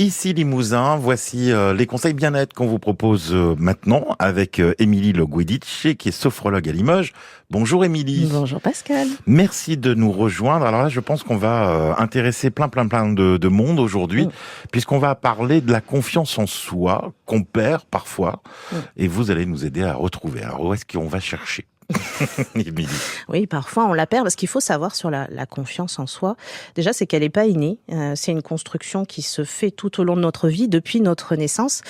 Ici Limousin, voici les conseils bien-être qu'on vous propose maintenant avec Émilie Le Guidice, qui est sophrologue à Limoges. Bonjour Émilie. Bonjour Pascal. Merci de nous rejoindre. Alors là, je pense qu'on va intéresser plein de monde aujourd'hui, puisqu'on va parler de la confiance en soi qu'on perd parfois, et vous allez nous aider à retrouver. Alors où est-ce qu'on va chercher? Émilie. Oui, parfois on la perd parce qu'il faut savoir sur la confiance en soi. Déjà, c'est qu'elle n'est pas innée. C'est une construction qui se fait tout au long de notre vie, depuis notre naissance,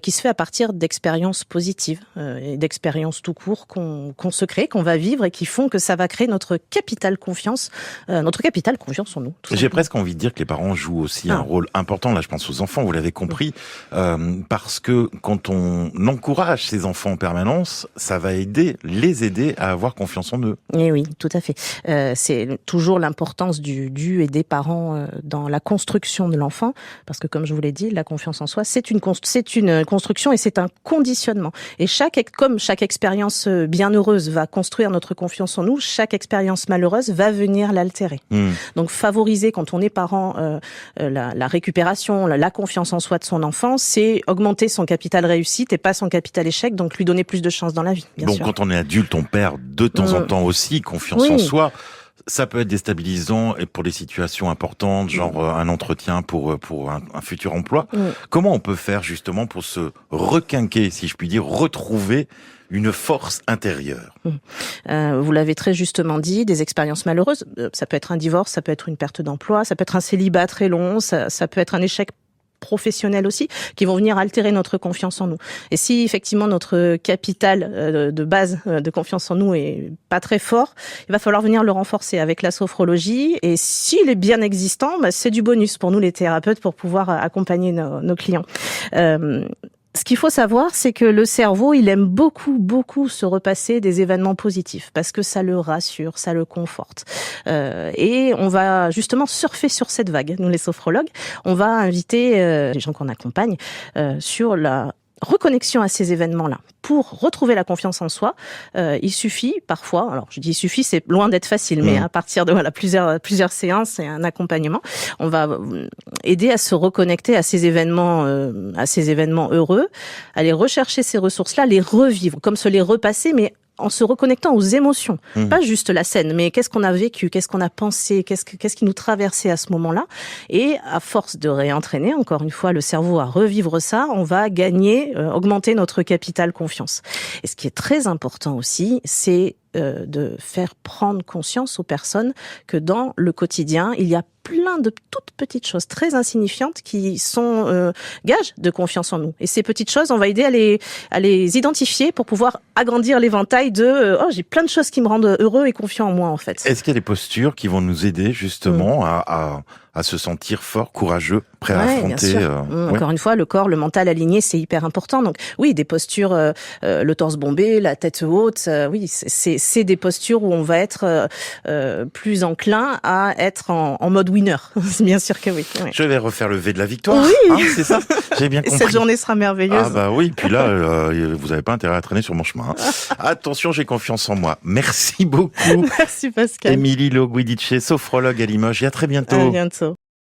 qui se fait à partir d'expériences positives et d'expériences tout court qu'on se crée, qu'on va vivre et qui font que ça va créer notre capital confiance en nous. J'ai presque envie de dire que les parents jouent aussi un rôle important. Là, je pense aux enfants, vous l'avez compris, parce que quand on encourage ces enfants en permanence, ça va les aider à avoir confiance en eux. Et oui, tout à fait. C'est toujours l'importance du et des parents dans la construction de l'enfant, parce que comme je vous l'ai dit, la confiance en soi, c'est une construction et c'est un conditionnement. Et comme chaque expérience bienheureuse va construire notre confiance en nous, chaque expérience malheureuse va venir l'altérer. Donc favoriser, quand on est parent, la récupération, la confiance en soi de son enfant, c'est augmenter son capital réussite et pas son capital échec, donc lui donner plus de chances dans la vie, bien sûr. Donc quand on est adulte, on perd de temps en temps aussi confiance en soi. Ça peut être déstabilisant et pour des situations importantes, genre un entretien pour un futur emploi. Comment on peut faire justement pour se requinquer, si je puis dire, retrouver une force intérieure? Vous l'avez très justement dit, des expériences malheureuses. Ça peut être un divorce, ça peut être une perte d'emploi, ça peut être un célibat très long, ça peut être un échec professionnels aussi, qui vont venir altérer notre confiance en nous. Et si effectivement notre capital de base de confiance en nous est pas très fort, il va falloir venir le renforcer avec la sophrologie. Et s'il est bien existant, c'est du bonus pour nous les thérapeutes pour pouvoir accompagner nos clients. Ce qu'il faut savoir, c'est que le cerveau, il aime beaucoup se repasser des événements positifs parce que ça le rassure, ça le conforte. Et on va justement surfer sur cette vague. Nous, les sophrologues, on va inviter les gens qu'on accompagne sur la reconnexion à ces événements-là. Pour retrouver la confiance en soi, il suffit parfois, alors je dis il suffit, c'est loin d'être facile, mais à partir de plusieurs séances et un accompagnement, on va aider à se reconnecter à ces événements heureux, à aller rechercher ces ressources-là, les revivre, comme se les repasser, mais en se reconnectant aux émotions. Pas juste la scène, mais qu'est-ce qu'on a vécu, qu'est-ce qu'on a pensé, qu'est-ce qui nous traversait à ce moment-là. Et à force de réentraîner, encore une fois, le cerveau à revivre ça, on va gagner, augmenter notre capital confiance. Et ce qui est très important aussi, c'est de faire prendre conscience aux personnes que dans le quotidien, il y a plein de toutes petites choses très insignifiantes qui sont gages de confiance en nous. Et ces petites choses, on va aider à les identifier pour pouvoir agrandir l'éventail de j'ai plein de choses qui me rendent heureux et confiant en moi en fait. Est-ce qu'il y a des postures qui vont nous aider justement à se sentir fort, courageux, prêt à affronter Encore une fois, le corps, le mental aligné, c'est hyper important. Donc oui, des postures, le torse bombé, la tête haute, oui, c'est des postures où on va être plus enclin à être en mode winner. Bien sûr que oui. Je vais refaire le V de la victoire. Oui, c'est ça. J'ai bien compris. Cette journée sera merveilleuse. Ah bah oui, puis là, vous n'avez pas intérêt à traîner sur mon chemin. Attention, j'ai confiance en moi. Merci beaucoup. Merci Pascal. Émilie Le Guidice, sophrologue à Limoges. Et à très bientôt. À bientôt.